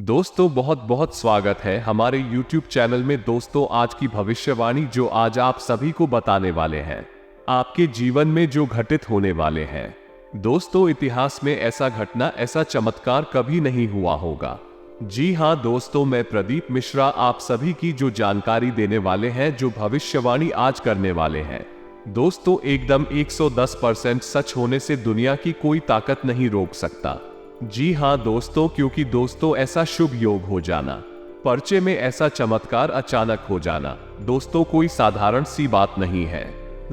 दोस्तों बहुत बहुत स्वागत है हमारे YouTube चैनल में। दोस्तों आज की भविष्यवाणी जो आज आप सभी को बताने वाले हैं, आपके जीवन में जो घटित होने वाले हैं। दोस्तों इतिहास में ऐसा घटना, ऐसा चमत्कार कभी नहीं हुआ होगा। जी हाँ दोस्तों, मैं प्रदीप मिश्रा आप सभी की जो जानकारी देने वाले हैं, जो भविष्यवाणी आज करने वाले हैं। दोस्तों एकदम 110% सच होने से दुनिया की कोई ताकत नहीं रोक सकता। जी हाँ दोस्तों, क्योंकि दोस्तों ऐसा शुभ योग हो जाना, पर्चे में ऐसा चमत्कार अचानक हो जाना, दोस्तों कोई साधारण सी बात नहीं है,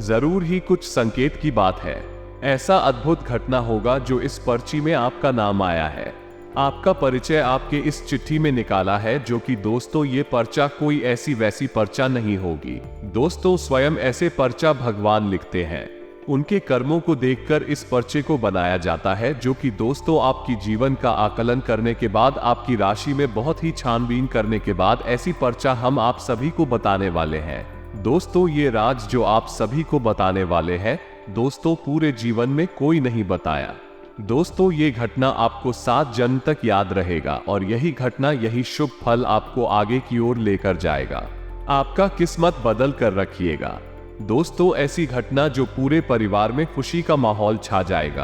जरूर ही कुछ संकेत की बात है। ऐसा अद्भुत घटना होगा जो इस पर्ची में आपका नाम आया है, आपका परिचय आपके इस चिट्ठी में निकाला है, जो कि दोस्तों ये पर्चा कोई ऐसी वैसी पर्चा नहीं होगी। दोस्तों स्वयं ऐसे पर्चा भगवान लिखते हैं, उनके कर्मों को देखकर इस पर्चे को बनाया जाता है, जो कि दोस्तों आपकी जीवन का आकलन करने के बाद, आपकी राशि में बहुत ही छानबीन करने के बाद ऐसी पर्चा हम आप सभी को बताने वाले हैं। दोस्तों ये राज जो आप सभी को बताने वाले हैं, दोस्तों पूरे जीवन में कोई नहीं बताया। दोस्तों ये घटना आपको 7 जन्म तक याद रहेगा और यही घटना, यही शुभ फल आपको आगे की ओर लेकर जाएगा। आपका किस्मत बदल कर रखिएगा। दोस्तों ऐसी घटना जो पूरे परिवार में खुशी का माहौल छा जाएगा,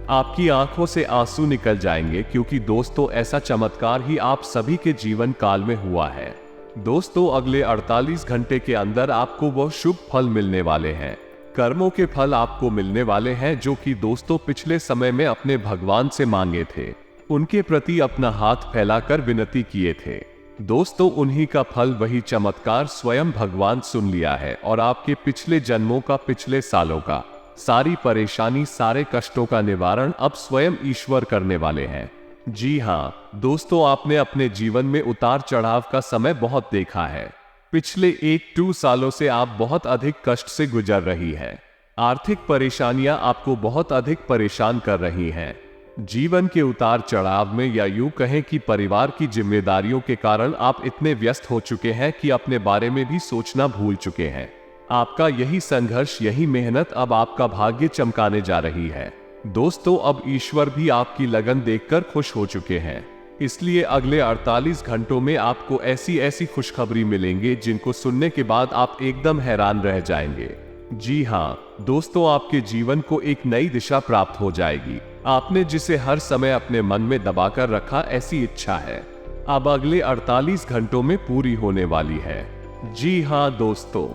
आपकी आंखों से आंसू निकल जाएंगे, क्योंकि दोस्तों ऐसा चमत्कार ही आप सभी के जीवन काल में हुआ है। दोस्तों अगले 48 घंटे के अंदर आपको वह शुभ फल मिलने वाले हैं, कर्मों के फल आपको मिलने वाले हैं, जो कि दोस्तों पिछले समय में अपने भगवान से मांगे थे, उनके प्रति अपना हाथ फैलाकर विनती किए थे। दोस्तों उन्हीं का फल, वही चमत्कार स्वयं भगवान सुन लिया है और आपके पिछले जन्मों का, पिछले सालों का सारी परेशानी, सारे कष्टों का निवारण अब स्वयं ईश्वर करने वाले हैं। जी हाँ दोस्तों, आपने अपने जीवन में उतार चढ़ाव का समय बहुत देखा है। पिछले 1-2 सालों से आप बहुत अधिक कष्ट से गुजर रही है। आर्थिक परेशानियां आपको बहुत अधिक परेशान कर रही हैं। जीवन के उतार चढ़ाव में, या यूं कहें कि परिवार की जिम्मेदारियों के कारण आप इतने व्यस्त हो चुके हैं कि अपने बारे में भी सोचना भूल चुके हैं। आपका यही संघर्ष, यही मेहनत अब आपका भाग्य चमकाने जा रही है। दोस्तों अब ईश्वर भी आपकी लगन देखकर खुश हो चुके हैं, इसलिए अगले 48 घंटों में आपको ऐसी ऐसी खुशखबरी मिलेंगे जिनको सुनने के बाद आप एकदम हैरान रह जाएंगे। जी हाँ दोस्तों, आपके जीवन को एक नई दिशा प्राप्त हो जाएगी। आपने जिसे हर समय अपने मन में दबाकर रखा, ऐसी इच्छा है अब अगले 48 घंटों में पूरी होने वाली है। जी हाँ दोस्तों,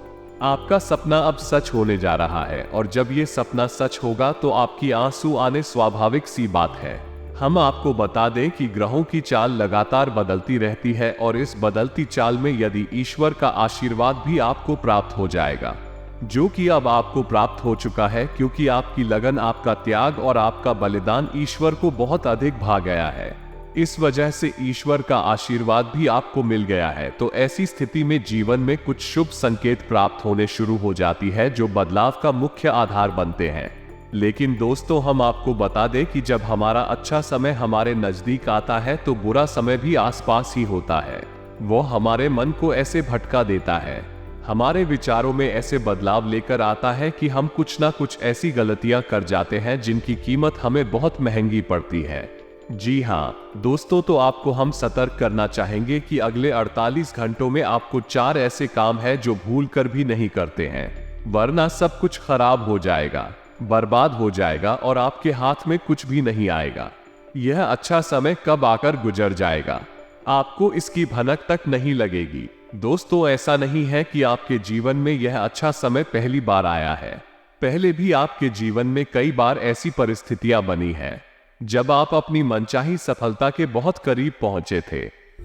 आपका सपना अब सच होने जा रहा है, और जब ये सपना सच होगा तो आपकी आंसू आने स्वाभाविक सी बात है। हम आपको बता दें कि ग्रहों की चाल लगातार बदलती रहती है, और इस बदलती चाल में यदि ईश्वर का आशीर्वाद भी आपको प्राप्त हो जाएगा, जो कि अब आपको प्राप्त हो चुका है, क्योंकि आपकी लगन, आपका त्याग और आपका बलिदान ईश्वर को बहुत अधिक भा गया है। इस वजह से ईश्वर का आशीर्वाद भी आपको मिल गया है। तो ऐसी स्थिति में जीवन में कुछ शुभ संकेत प्राप्त होने शुरू हो जाती है, जो बदलाव का मुख्य आधार बनते हैं। लेकिन दोस्तों हम आपको बता दें कि जब हमारा अच्छा समय हमारे नजदीक आता है, तो बुरा समय भी आसपास ही होता है। वो हमारे मन को ऐसे भटका देता है, हमारे विचारों में ऐसे बदलाव लेकर आता है कि हम कुछ ना कुछ ऐसी गलतियां कर जाते हैं जिनकी कीमत हमें बहुत महंगी पड़ती है। जी हाँ दोस्तों, तो आपको हम सतर्क करना चाहेंगे कि अगले 48 घंटों में आपको 4 ऐसे काम हैं जो भूल कर भी नहीं करते हैं, वरना सब कुछ खराब हो जाएगा, बर्बाद हो जाएगा और आपके हाथ में कुछ भी नहीं आएगा। यह अच्छा समय कब आकर गुजर जाएगा, आपको इसकी भनक तक नहीं लगेगी। दोस्तों ऐसा नहीं है कि आपके जीवन में यह अच्छा समय पहली बार आया है, पहले भी आपके जीवन में कई बार ऐसी परिस्थितियां बनी हैं जब आप अपनी मनचाही सफलता के बहुत करीब पहुंचे थे।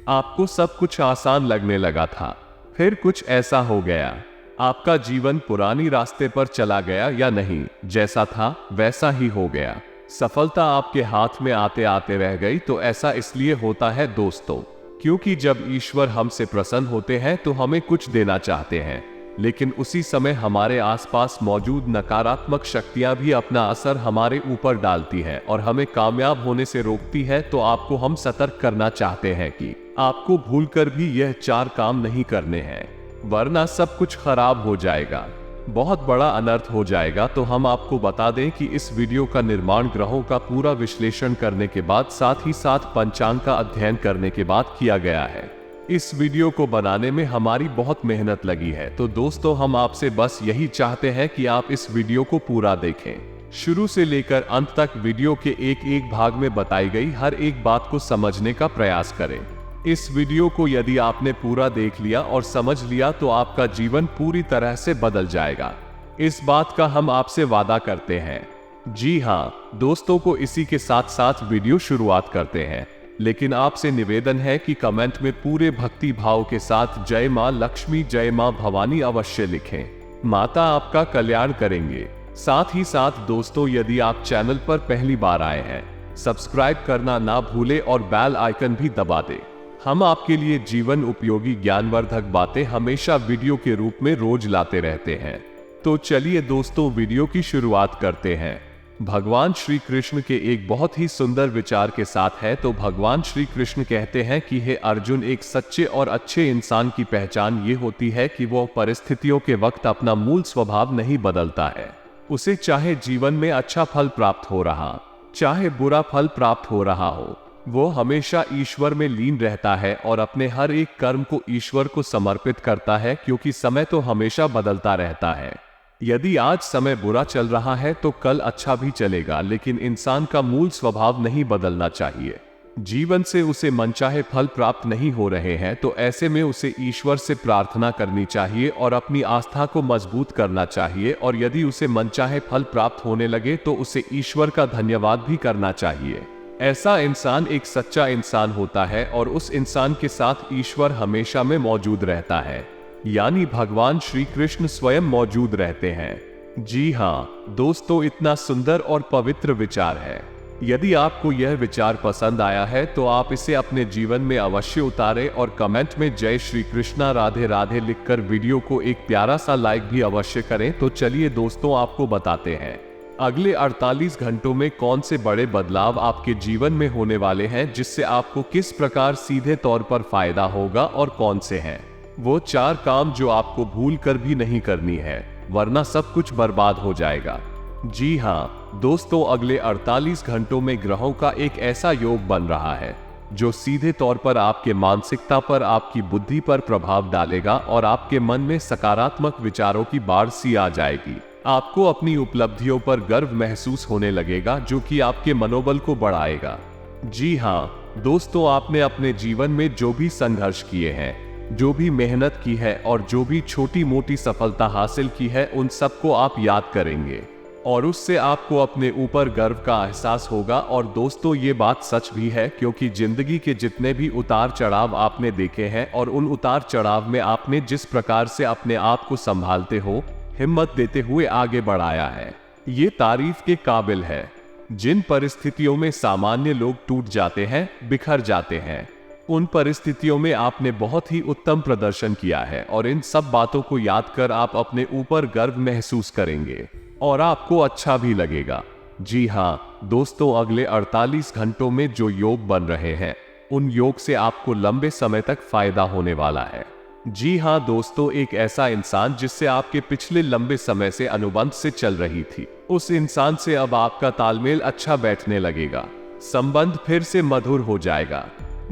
आपको सब कुछ आसान लगने लगा था, फिर कुछ ऐसा हो गया, आपका जीवन पुरानी रास्ते पर चला गया, या नहीं, जैसा था वैसा ही हो गया। सफलता आपके हाथ में आते आते रह गई। तो ऐसा इसलिए होता है दोस्तों, क्योंकि जब ईश्वर हमसे प्रसन्न होते हैं तो हमें कुछ देना चाहते हैं, लेकिन उसी समय हमारे आसपास मौजूद नकारात्मक शक्तियां भी अपना असर हमारे ऊपर डालती हैं और हमें कामयाब होने से रोकती है। तो आपको हम सतर्क करना चाहते हैं कि आपको भूलकर भी यह 4 काम नहीं करने हैं, वरना सब कुछ खराब हो जाएगा। बहुत बड़ा अनर्थ हो जाएगा। तो हम आपको बता दें कि इस वीडियो का निर्माण ग्रहों का पूरा विश्लेषण करने के बाद, साथ ही साथ पंचांग का अध्ययन करने के बाद किया गया है। इस वीडियो को बनाने में हमारी बहुत मेहनत लगी है। तो दोस्तों, हम आपसे बस यही चाहते हैं कि आप इस वीडियो को पूरा देखें, शुरू से लेकर अंत तक वीडियो के एक एक भाग में बताई गई हर एक बात को समझने का प्रयास करें। इस वीडियो को यदि आपने पूरा देख लिया और समझ लिया तो आपका जीवन पूरी तरह से बदल जाएगा। इस बात का हम आपसे वादा करते हैं। जी हाँ दोस्तों, को इसी के साथ साथ वीडियो शुरुआत करते हैं, लेकिन आपसे निवेदन है कि कमेंट में पूरे भक्ति भाव के साथ जय मां लक्ष्मी, जय मां भवानी अवश्य लिखें। माता आपका कल्याण करेंगे। साथ ही साथ दोस्तों, यदि आप चैनल पर पहली बार आए हैं, सब्सक्राइब करना ना भूले और बेल आइकन भी दबा दें। हम आपके लिए जीवन उपयोगी ज्ञानवर्धक बातें हमेशा वीडियो के रूप में रोज लाते रहते हैं। तो चलिए दोस्तों, वीडियो की शुरुआत करते हैं। भगवान श्री कृष्ण के एक बहुत ही सुंदर विचार के साथ है। तो भगवान श्री कृष्ण कहते हैं कि हे अर्जुन, एक सच्चे और अच्छे इंसान की पहचान ये होती है कि वो परिस्थितियों के वक्त अपना मूल स्वभाव नहीं बदलता है। उसे चाहे जीवन में अच्छा फल प्राप्त हो रहा, चाहे बुरा फल प्राप्त हो रहा हो, वो हमेशा ईश्वर में लीन रहता है और अपने हर एक कर्म को ईश्वर को समर्पित करता है, क्योंकि समय तो हमेशा बदलता रहता है। यदि आज समय बुरा चल रहा है तो कल अच्छा भी चलेगा, लेकिन इंसान का मूल स्वभाव नहीं बदलना चाहिए। जीवन से उसे मनचाहे फल प्राप्त नहीं हो रहे हैं तो ऐसे में उसे ईश्वर से प्रार्थना करनी चाहिए और अपनी आस्था को मजबूत करना चाहिए। और यदि उसे मनचाहे फल प्राप्त होने लगे तो उसे ईश्वर का धन्यवाद भी करना चाहिए। ऐसा इंसान एक सच्चा इंसान होता है और उस इंसान के साथ ईश्वर हमेशा में मौजूद रहता है, यानी भगवान श्री कृष्ण स्वयं मौजूद रहते हैं। जी हाँ दोस्तों, इतना सुंदर और पवित्र विचार है। यदि आपको यह विचार पसंद आया है तो आप इसे अपने जीवन में अवश्य उतारें और कमेंट में जय श्री कृष्णा राधे राधे लिखकर वीडियो को एक प्यारा सा लाइक भी अवश्य करें। तो चलिए दोस्तों, आपको बताते हैं अगले 48 घंटों में कौन से बड़े बदलाव आपके जीवन में होने वाले हैं, जिससे आपको किस प्रकार सीधे तौर पर फायदा होगा और कौन से हैं वो 4 काम जो आपको भूल कर भी नहीं करनी है, वरना सब कुछ बर्बाद हो जाएगा। जी हाँ दोस्तों, अगले 48 घंटों में ग्रहों का एक ऐसा योग बन रहा है जो सीधे तौर पर आपके मानसिकता पर, आपकी बुद्धि पर प्रभाव डालेगा और आपके मन में सकारात्मक विचारों की बाढ़ सी आ जाएगी। आपको अपनी उपलब्धियों पर गर्व महसूस होने लगेगा, जो कि आपके मनोबल को बढ़ाएगा। जी हाँ दोस्तों, आपने अपने जीवन में जो भी संघर्ष किए हैं, जो भी मेहनत की है और जो भी छोटी मोटी सफलता हासिल की है, उन सबको आप याद करेंगे और उससे आपको अपने ऊपर गर्व का एहसास होगा। और दोस्तों, ये बात सच भी है, क्योंकि जिंदगी के जितने भी उतार चढ़ाव आपने देखे हैं और उन उतार चढ़ाव में आपने जिस प्रकार से अपने आप को संभालते हो, हिम्मत देते हुए आगे बढ़ाया है, ये तारीफ के काबिल है। जिन परिस्थितियों में सामान्य लोग टूट जाते हैं, बिखर जाते हैं, उन परिस्थितियों में आपने बहुत ही उत्तम प्रदर्शन किया है और इन सब बातों को याद कर आप अपने ऊपर गर्व महसूस करेंगे और आपको अच्छा भी लगेगा। जी हाँ दोस्तों, अगले 48 घंटों में जो योग बन रहे हैं, उन योग से आपको लंबे समय तक फायदा होने वाला है। जी हाँ दोस्तों, एक ऐसा इंसान जिससे आपके पिछले लंबे समय से अनुबंध से चल रही थी, उस इंसान से अब आपका तालमेल अच्छा बैठने लगेगा, संबंध फिर से मधुर हो जाएगा।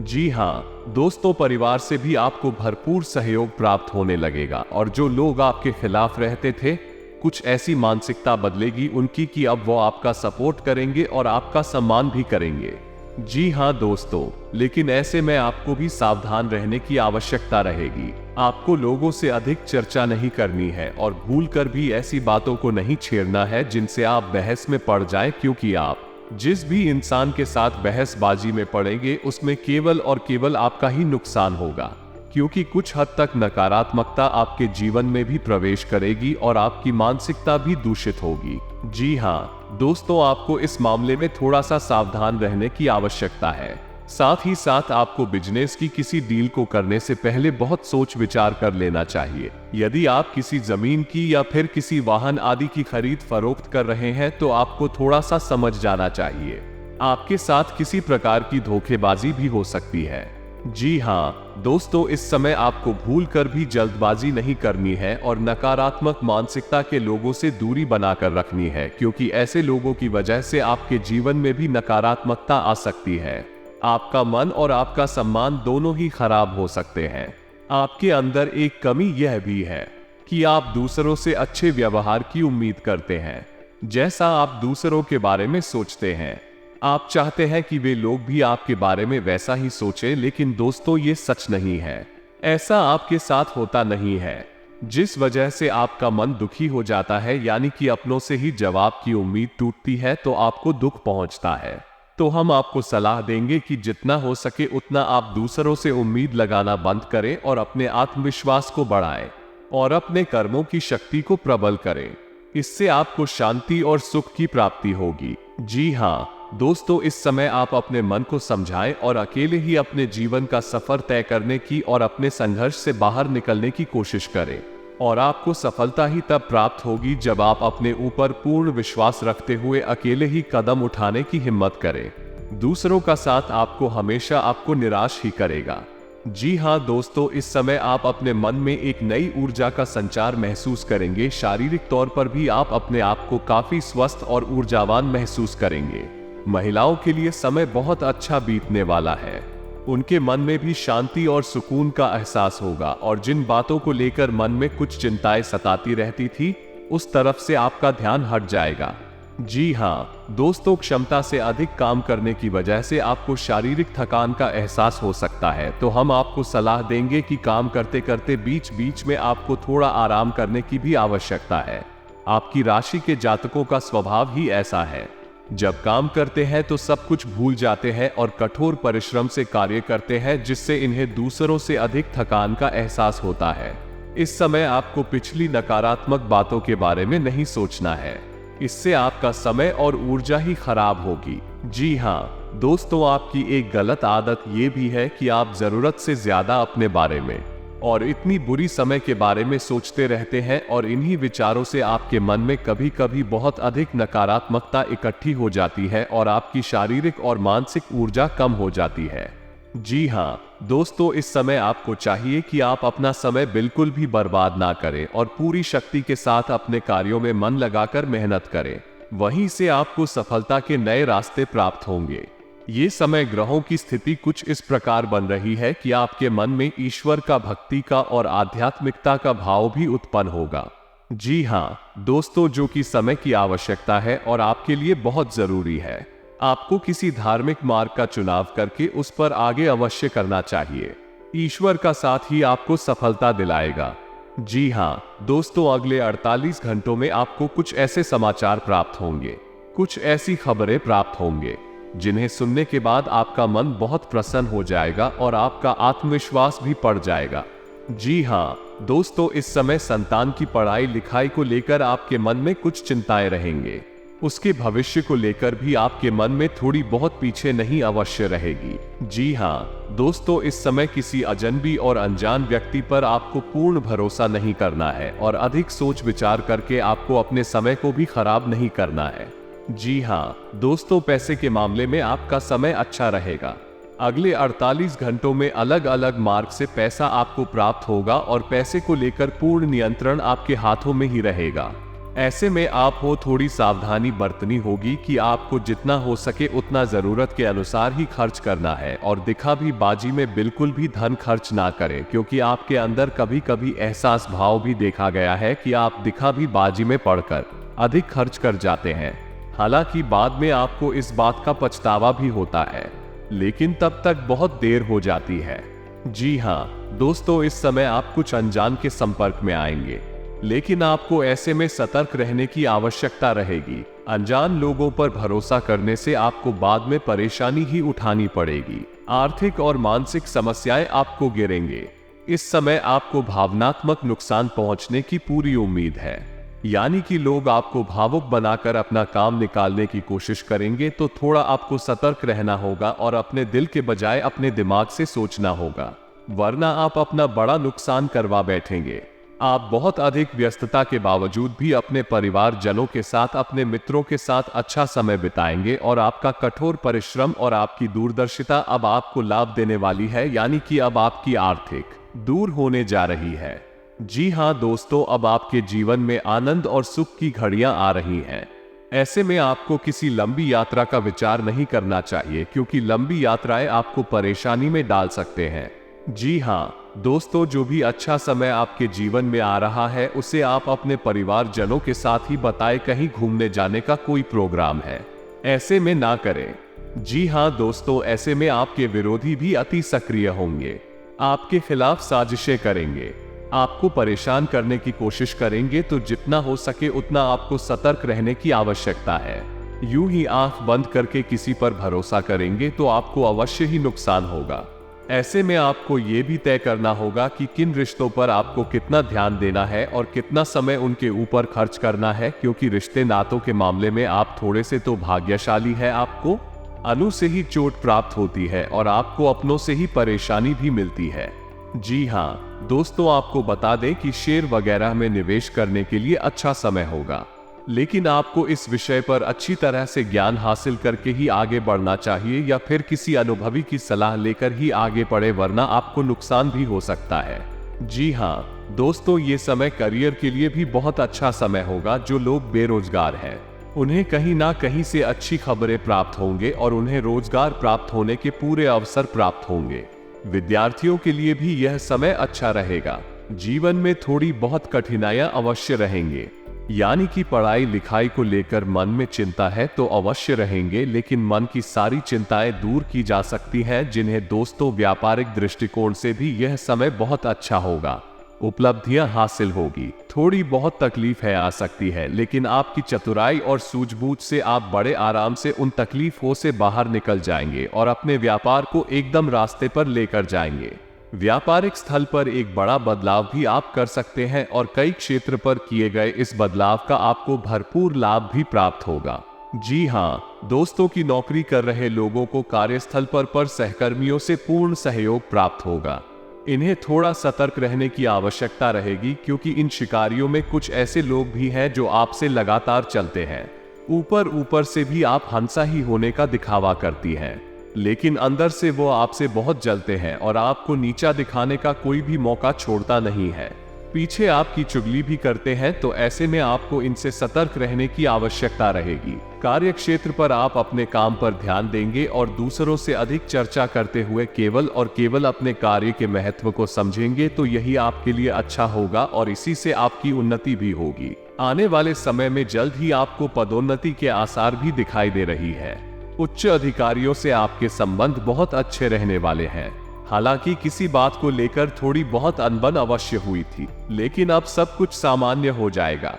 जी हाँ दोस्तों, परिवार से भी आपको भरपूर सहयोग प्राप्त होने लगेगा और जो लोग आपके खिलाफ रहते थे, कुछ ऐसी मानसिकता बदलेगी उनकी कि अब वो आपका सपोर्ट करेंगे और आपका सम्मान भी करेंगे। जी हाँ दोस्तों, लेकिन ऐसे में आपको भी सावधान रहने की आवश्यकता रहेगी। आपको लोगों से अधिक चर्चा नहीं करनी है और भूलकर भी ऐसी बातों को नहीं छेड़ना है जिनसे आप बहस में पड़ जाएं, क्योंकि आप जिस भी इंसान के साथ बहसबाजी में पड़ेंगे उसमें केवल और केवल आपका ही नुकसान होगा, क्योंकि कुछ हद तक नकारात्मकता आपके जीवन में भी प्रवेश करेगी और आपकी मानसिकता भी दूषित होगी। जी हाँ दोस्तों, आपको इस मामले में थोड़ा सा सावधान रहने की आवश्यकता है। साथ ही साथ आपको बिजनेस की किसी डील को करने से पहले बहुत सोच विचार कर लेना चाहिए। यदि आप किसी जमीन की या फिर किसी वाहन आदि की खरीद फरोख्त कर रहे हैं तो आपको थोड़ा सा समझ जाना चाहिए। आपके साथ किसी प्रकार की धोखेबाजी भी हो सकती है। जी हाँ दोस्तों, इस समय आपको भूल कर भी जल्दबाजी नहीं करनी है और नकारात्मक मानसिकता के लोगों से दूरी बनाकर रखनी है, क्योंकि ऐसे लोगों की वजह से आपके जीवन में भी नकारात्मकता आ सकती है। आपका मन और आपका सम्मान दोनों ही खराब हो सकते हैं। आपके अंदर एक कमी यह भी है कि आप दूसरों से अच्छे व्यवहार की उम्मीद करते हैं। जैसा आप दूसरों के बारे में सोचते हैं, आप चाहते हैं कि वे लोग भी आपके बारे में वैसा ही सोचें, लेकिन दोस्तों ये सच नहीं है। ऐसा आपके साथ होता नहीं है, जिस वजह से आपका मन दुखी हो जाता है, यानी कि अपनों से ही जवाब की उम्मीद टूटती है तो आपको दुख पहुंचता है। तो हम आपको सलाह देंगे कि जितना हो सके उतना आप दूसरों से उम्मीद लगाना बंद करें और अपने आत्मविश्वास को बढ़ाएं और अपने कर्मों की शक्ति को प्रबल करें। इससे आपको शांति और सुख की प्राप्ति होगी। जी हाँ दोस्तों, इस समय आप अपने मन को समझाएं और अकेले ही अपने जीवन का सफर तय करने की और अपने संघर्ष से बाहर निकलने की कोशिश करें। और आपको सफलता ही तब प्राप्त होगी जब आप अपने ऊपर पूर्ण विश्वास रखते हुए अकेले ही कदम उठाने की हिम्मत करें। दूसरों का साथ आपको हमेशा आपको निराश ही करेगा। जी हाँ दोस्तों, इस समय आप अपने मन में एक नई ऊर्जा का संचार महसूस करेंगे। शारीरिक तौर पर भी आप अपने आप को काफी स्वस्थ और ऊर्जावान महसूस करेंगे। महिलाओं के लिए समय बहुत अच्छा बीतने वाला है। उनके मन में भी शांति और सुकून का एहसास होगा और जिन बातों को लेकर मन में कुछ चिंताएं सताती रहती थी, उस तरफ से आपका ध्यान हट जाएगा। जी हाँ दोस्तों, क्षमता से अधिक काम करने की वजह से आपको शारीरिक थकान का एहसास हो सकता है, तो हम आपको सलाह देंगे कि काम करते करते बीच बीच में आपको थोड़ा आराम करने की भी आवश्यकता है। आपकी राशि के जातकों का स्वभाव ही ऐसा है, जब काम करते हैं तो सब कुछ भूल जाते हैं और कठोर परिश्रम से कार्य करते हैं, जिससे इन्हें दूसरों से अधिक थकान का एहसास होता है। इस समय आपको पिछली नकारात्मक बातों के बारे में नहीं सोचना है, इससे आपका समय और ऊर्जा ही खराब होगी। जी हाँ दोस्तों, आपकी एक गलत आदत ये भी है कि आप जरूरत से ज्यादा अपने बारे में और इतनी बुरी समय के बारे में सोचते रहते हैं और इन्हीं विचारों से आपके मन में कभी कभी बहुत अधिक नकारात्मकता इकट्ठी हो जाती है और आपकी शारीरिक और मानसिक ऊर्जा कम हो जाती है। जी हाँ दोस्तों, इस समय आपको चाहिए कि आप अपना समय बिल्कुल भी बर्बाद ना करें और पूरी शक्ति के साथ अपने कार्यों में मन लगाकर मेहनत करें। वहीं से आपको सफलता के नए रास्ते प्राप्त होंगे। ये समय ग्रहों की स्थिति कुछ इस प्रकार बन रही है कि आपके मन में ईश्वर का, भक्ति का और आध्यात्मिकता का भाव भी उत्पन्न होगा। जी हाँ दोस्तों, जो कि समय की आवश्यकता है और आपके लिए बहुत जरूरी है। आपको किसी धार्मिक मार्ग का चुनाव करके उस पर आगे अवश्य करना चाहिए। ईश्वर का साथ ही आपको सफलता दिलाएगा। जी हाँ दोस्तों, अगले 48 घंटों में आपको कुछ ऐसे समाचार प्राप्त होंगे, कुछ ऐसी खबरें प्राप्त होंगे जिन्हें सुनने के बाद आपका मन बहुत प्रसन्न हो जाएगा और आपका आत्मविश्वास भी बढ़ जाएगा। जी हाँ दोस्तों, इस समय संतान की पढ़ाई लिखाई को लेकर आपके मन में कुछ चिंताएं रहेंगे। उसके भविष्य को लेकर भी आपके मन में थोड़ी बहुत पीछे नहीं अवश्य रहेगी। जी हाँ दोस्तों, इस समय किसी अजनबी और अनजान व्यक्ति पर आपको पूर्ण भरोसा नहीं करना है और अधिक सोच विचार करके आपको अपने समय को भी खराब नहीं करना है। जी हाँ दोस्तों, पैसे के मामले में आपका समय अच्छा रहेगा। अगले 48 घंटों में अलग अलग मार्ग से पैसा आपको प्राप्त होगा और पैसे को लेकर पूर्ण नियंत्रण आपके हाथों में ही रहेगा। ऐसे में आप थोड़ी सावधानी बरतनी होगी कि आपको जितना हो सके उतना जरूरत के अनुसार ही खर्च करना है और दिखावी बाजी में बिल्कुल भी धन खर्च ना करें, क्योंकि आपके अंदर कभी कभी एहसास भाव भी देखा गया है कि आप दिखावी बाजी में पड़कर अधिक खर्च कर जाते हैं। हालांकि बाद में आपको इस बात का पछतावा भी होता है, लेकिन तब तक बहुत देर हो जाती है। जी हाँ दोस्तों, इस समय आप कुछ अनजान के संपर्क में आएंगे, लेकिन आपको ऐसे में सतर्क रहने की आवश्यकता रहेगी। अनजान लोगों पर भरोसा करने से आपको बाद में परेशानी ही उठानी पड़ेगी। आर्थिक और मानसिक समस्याएं आपको घेरेंगे। इस समय आपको भावनात्मक नुकसान पहुंचने की पूरी उम्मीद है, यानी कि लोग आपको भावुक बनाकर अपना काम निकालने की कोशिश करेंगे, तो थोड़ा आपको सतर्क रहना होगा और अपने दिल के बजाय अपने दिमाग से सोचना होगा, वरना आप अपना बड़ा नुकसान करवा बैठेंगे। आप बहुत अधिक व्यस्तता के बावजूद भी अपने परिवारजनों के साथ, अपने मित्रों के साथ अच्छा समय बिताएंगे और आपका कठोर परिश्रम और आपकी दूरदर्शिता अब आपको लाभ देने वाली है, यानी कि अब आपकी आर्थिक दूर होने जा रही है। जी हाँ दोस्तों, अब आपके जीवन में आनंद और सुख की घड़ियां आ रही हैं। ऐसे में आपको किसी लंबी यात्रा का विचार नहीं करना चाहिए, क्योंकि लंबी यात्राएं आपको परेशानी में डाल सकते हैं। जी हाँ दोस्तों, जो भी अच्छा समय आपके जीवन में आ रहा है उसे आप अपने परिवारजनों के साथ ही बताएं। कहीं घूमने जाने का कोई प्रोग्राम है, ऐसे में ना करें। जी हाँ दोस्तों, ऐसे में आपके विरोधी भी अति सक्रिय होंगे, आपके खिलाफ साजिशें करेंगे, आपको परेशान करने की कोशिश करेंगे। तो जितना हो सके उतना आपको सतर्क रहने की आवश्यकता है। यूं ही आंख बंद करके किसी पर भरोसा करेंगे तो आपको अवश्य ही नुकसान होगा। ऐसे में आपको ये भी तय करना होगा कि किन रिश्तों पर आपको कितना ध्यान देना है और कितना समय उनके ऊपर खर्च करना है, क्योंकि रिश्ते नातों के मामले में आप थोड़े से तो भाग्यशाली है। आपको अनु से ही चोट प्राप्त होती है और आपको अपनों से ही परेशानी भी मिलती है। जी हाँ दोस्तों, आपको बता दें कि शेयर वगैरह में निवेश करने के लिए अच्छा समय होगा, लेकिन आपको इस विषय पर अच्छी तरह से ज्ञान हासिल करके ही आगे बढ़ना चाहिए, या फिर किसी अनुभवी की सलाह लेकर ही आगे बढ़े, वरना आपको नुकसान भी हो सकता है। जी हाँ दोस्तों, ये समय करियर के लिए भी बहुत अच्छा समय होगा। जो लोग बेरोजगार हैं उन्हें कहीं ना कहीं से अच्छी खबरें प्राप्त होंगे और उन्हें रोजगार प्राप्त होने के पूरे अवसर प्राप्त होंगे। विद्यार्थियों के लिए भी यह समय अच्छा रहेगा। जीवन में थोड़ी बहुत कठिनाइयां अवश्य रहेंगे, यानी कि पढ़ाई लिखाई को लेकर मन में चिंता है तो अवश्य रहेंगे, लेकिन मन की सारी चिंताएं दूर की जा सकती हैं। जिन्हें दोस्तों व्यापारिक दृष्टिकोण से भी यह समय बहुत अच्छा होगा, उपलब्धियां हासिल होगी। थोड़ी बहुत तकलीफ है आ सकती है, लेकिन आपकी चतुराई और सूझबूझ से आप बड़े आराम से उन तकलीफों से बाहर निकल जाएंगे और अपने व्यापार को एकदम रास्ते पर लेकर जाएंगे। व्यापारिक स्थल पर एक बड़ा बदलाव भी आप कर सकते हैं और कई क्षेत्र पर किए गए इस बदलाव का आपको भरपूर लाभ भी प्राप्त होगा। जी हाँ दोस्तों, की नौकरी कर रहे लोगों को कार्यस्थल पर सहकर्मियों से पूर्ण सहयोग प्राप्त होगा। इन्हें थोड़ा सतर्क रहने की आवश्यकता रहेगी, क्योंकि इन शिकारियों में कुछ ऐसे लोग भी हैं जो आपसे लगातार चलते हैं। ऊपर से भी आप हंसा ही होने का दिखावा करती हैं, लेकिन अंदर से वो आपसे बहुत जलते हैं और आपको नीचा दिखाने का कोई भी मौका छोड़ता नहीं है। पीछे आपकी चुगली भी करते हैं, तो ऐसे में आपको इनसे सतर्क रहने की आवश्यकता रहेगी। कार्य क्षेत्र पर आप अपने काम पर ध्यान देंगे और दूसरों से अधिक चर्चा करते हुए केवल और केवल अपने कार्य के महत्व को समझेंगे, तो यही आपके लिए अच्छा होगा और इसी से आपकी उन्नति भी होगी। आने वाले समय में जल्द ही आपको पदोन्नति के आसार भी दिखाई दे रही है। उच्च अधिकारियों से आपके संबंध बहुत अच्छे रहने वाले हैं। हालांकि किसी बात को लेकर थोड़ी बहुत अनबन अवश्य हुई थी, लेकिन अब सब कुछ सामान्य हो जाएगा।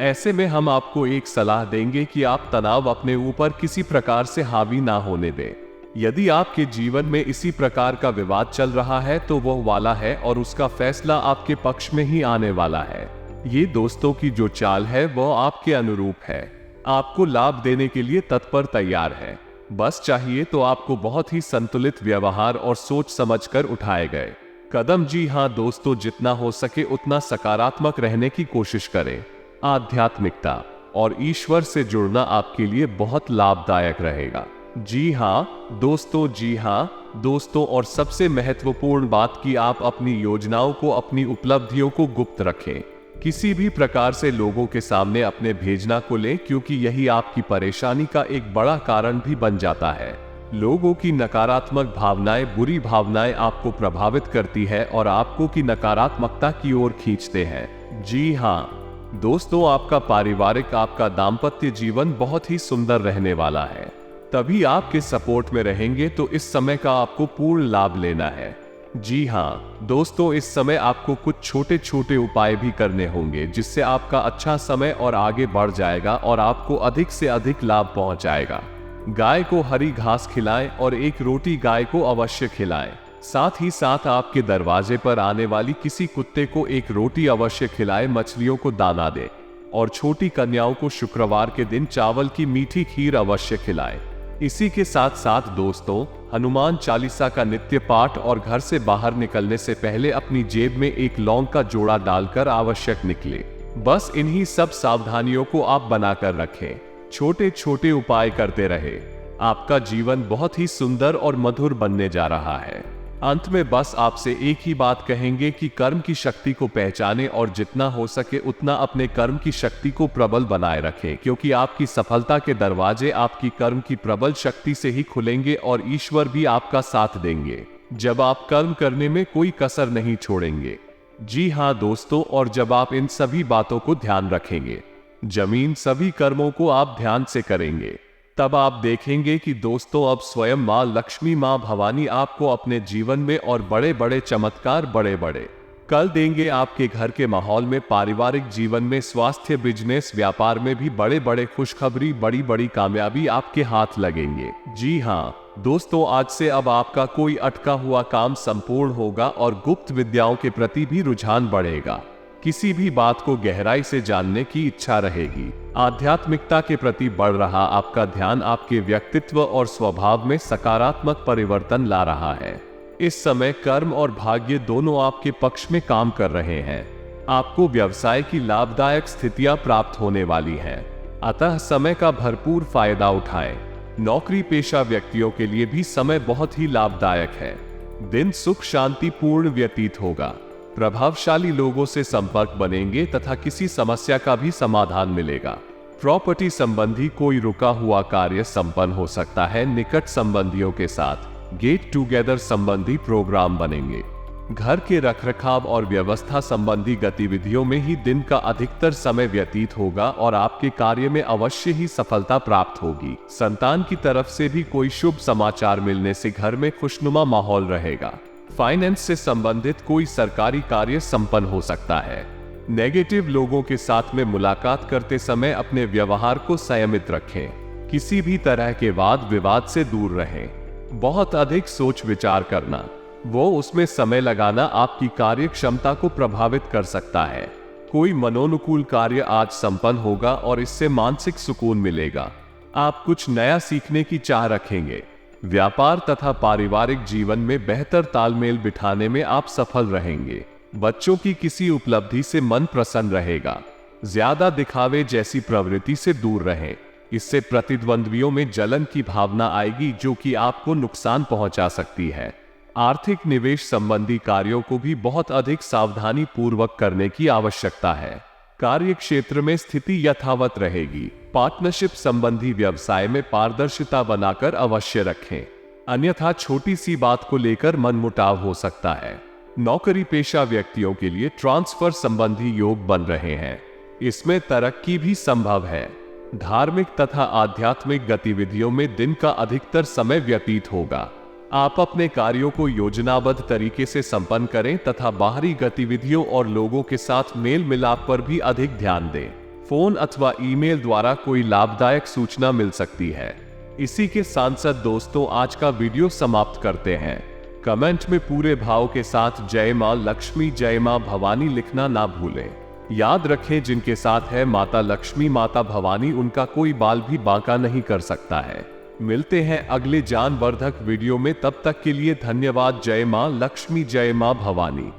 ऐसे में हम आपको एक सलाह देंगे कि आप तनाव अपने ऊपर किसी प्रकार से हावी ना होने दें। यदि आपके जीवन में इसी प्रकार का विवाद चल रहा है तो वह वाला है और उसका फैसला आपके पक्ष में ही आने वाला है। ये दोस्तों की जो चाल है वह आपके अनुरूप है, आपको लाभ देने के लिए तत्पर तैयार है। बस चाहिए तो आपको बहुत ही संतुलित व्यवहार और सोच समझकर उठाए गए कदम। जी हाँ दोस्तों, जितना हो सके उतना सकारात्मक रहने की कोशिश करें। आध्यात्मिकता और ईश्वर से जुड़ना आपके लिए बहुत लाभदायक रहेगा। जी हाँ दोस्तों, और सबसे महत्वपूर्ण बात कि आप अपनी योजनाओं को, अपनी उपलब्धियों को गुप्त रखें। किसी भी प्रकार से लोगों के सामने अपने भेजना को लें, क्योंकि यही आपकी परेशानी का एक बड़ा कारण भी बन जाता है। लोगों की नकारात्मक भावनाएं, बुरी भावनाएं आपको प्रभावित करती है और आपको की नकारात्मकता की ओर खींचते हैं। जी हाँ दोस्तों, आपका पारिवारिक, आपका दाम्पत्य जीवन बहुत ही सुंदर रहने वाला है। तभी आपके सपोर्ट में रहेंगे, तो इस समय का आपको पूर्ण लाभ लेना है। जी हाँ दोस्तों, इस समय आपको कुछ छोटे छोटे उपाय भी करने होंगे, जिससे आपका अच्छा समय और आगे बढ़ जाएगा और आपको अधिक से अधिक लाभ पहुंचाएगा। गाय को हरी घास खिलाएं और एक रोटी गाय को अवश्य खिलाएं। साथ ही साथ आपके दरवाजे पर आने वाली किसी कुत्ते को एक रोटी अवश्य खिलाएं। मछलियों को दाना दें और छोटी कन्याओं को शुक्रवार के दिन चावल की मीठी खीर अवश्य खिलाएं। इसी के साथ साथ दोस्तों, हनुमान चालीसा का नित्य पाठ और घर से बाहर निकलने से पहले अपनी जेब में एक लौंग का जोड़ा डालकर आवश्यक निकले। बस इन्हीं सब सावधानियों को आप बनाकर रखें। छोटे छोटे उपाय करते रहे, आपका जीवन बहुत ही सुंदर और मधुर बनने जा रहा है। अंत में बस आपसे एक ही बात कहेंगे कि कर्म की शक्ति को पहचानें और जितना हो सके उतना अपने कर्म की शक्ति को प्रबल बनाए रखें, क्योंकि आपकी सफलता के दरवाजे आपकी कर्म की प्रबल शक्ति से ही खुलेंगे और ईश्वर भी आपका साथ देंगे जब आप कर्म करने में कोई कसर नहीं छोड़ेंगे। जी हाँ दोस्तों, और जब आप इन सभी बातों को ध्यान रखेंगे, जमीन सभी कर्मों को आप ध्यान से करेंगे, तब आप देखेंगे कि दोस्तों अब स्वयं माँ लक्ष्मी, माँ भवानी आपको अपने जीवन में और बड़े बड़े चमत्कार बड़े बड़े कल देंगे। आपके घर के माहौल में, पारिवारिक जीवन में, स्वास्थ्य, बिजनेस, व्यापार में भी बड़े बड़े खुशखबरी, बड़ी बड़ी कामयाबी आपके हाथ लगेंगे। जी हाँ दोस्तों, आज से अब आपका कोई अटका हुआ काम संपूर्ण होगा और गुप्त विद्याओं के प्रति भी रुझान बढ़ेगा। किसी भी बात को गहराई से जानने की इच्छा रहेगी। आध्यात्मिकता के प्रति बढ़ रहा आपका ध्यान आपके व्यक्तित्व और स्वभाव में सकारात्मक परिवर्तन ला रहा है। इस समय कर्म और भाग्य दोनों आपके पक्ष में काम कर रहे हैं। आपको व्यवसाय की लाभदायक स्थितियां प्राप्त होने वाली हैं, अतः समय का भरपूर फायदा उठाएं। नौकरी पेशा व्यक्तियों के लिए भी समय बहुत ही लाभदायक है। दिन सुख शांतिपूर्ण व्यतीत होगा। प्रभावशाली लोगों से संपर्क बनेंगे तथा किसी समस्या का भी समाधान मिलेगा। प्रॉपर्टी संबंधी कोई रुका हुआ कार्य संपन्न हो सकता है। निकट संबंधियों के साथ गेट टुगेदर संबंधी प्रोग्राम बनेंगे। घर के रखरखाव और व्यवस्था संबंधी गतिविधियों में ही दिन का अधिकतर समय व्यतीत होगा और आपके कार्य में अवश्य ही सफलता प्राप्त होगी। संतान की तरफ से भी कोई शुभ समाचार मिलने से घर में खुशनुमा माहौल रहेगा। फाइनेंस से संबंधित कोई सरकारी कार्य संपन्न हो सकता है। नेगेटिव लोगों के साथ में मुलाकात करते समय अपने व्यवहार को संयमित रखें। किसी भी तरह के वाद विवाद से दूर रहें। बहुत अधिक सोच विचार करना, वो उसमें समय लगाना आपकी कार्य क्षमता को प्रभावित कर सकता है। कोई मनोनुकूल कार्य आज संपन्न होगा और इससे मानसिक सुकून मिलेगा। आप कुछ नया सीखने की चाह रखेंगे। व्यापार तथा पारिवारिक जीवन में बेहतर तालमेल बिठाने में आप सफल रहेंगे। बच्चों की किसी उपलब्धि से मन प्रसन्न रहेगा। ज्यादा दिखावे जैसी प्रवृत्ति से दूर रहें, इससे प्रतिद्वंद्वियों में जलन की भावना आएगी जो कि आपको नुकसान पहुंचा सकती है। आर्थिक निवेश संबंधी कार्यों को भी बहुत अधिक सावधानी पूर्वक करने की आवश्यकता है। कार्य क्षेत्र में स्थिति यथावत रहेगी। पार्टनरशिप संबंधी व्यवसाय में पारदर्शिता बनाकर अवश्य रखें, अन्यथा छोटी सी बात को लेकर मनमुटाव हो सकता है। नौकरी पेशा व्यक्तियों के लिए ट्रांसफर संबंधी योग बन रहे हैं, इसमें तरक्की भी संभव है। धार्मिक तथा आध्यात्मिक गतिविधियों में दिन का अधिकतर समय व्यतीत होगा। आप अपने कार्यों को योजनाबद्ध तरीके से संपन्न करें तथा बाहरी गतिविधियों और लोगों के साथ मेल मिलाप पर भी अधिक ध्यान दें। फोन अथवा ईमेल द्वारा कोई लाभदायक सूचना मिल सकती है। इसी के साथ दोस्तों, आज का वीडियो समाप्त करते हैं। कमेंट में पूरे भाव के साथ जय मां लक्ष्मी, जय मां भवानी लिखना ना भूलें। याद रखें, जिनके साथ है माता लक्ष्मी, माता भवानी, उनका कोई बाल भी बांका नहीं कर सकता है। मिलते हैं अगले ज्ञानवर्धक वीडियो में, तब तक के लिए धन्यवाद। जय मां लक्ष्मी, जय मां भवानी।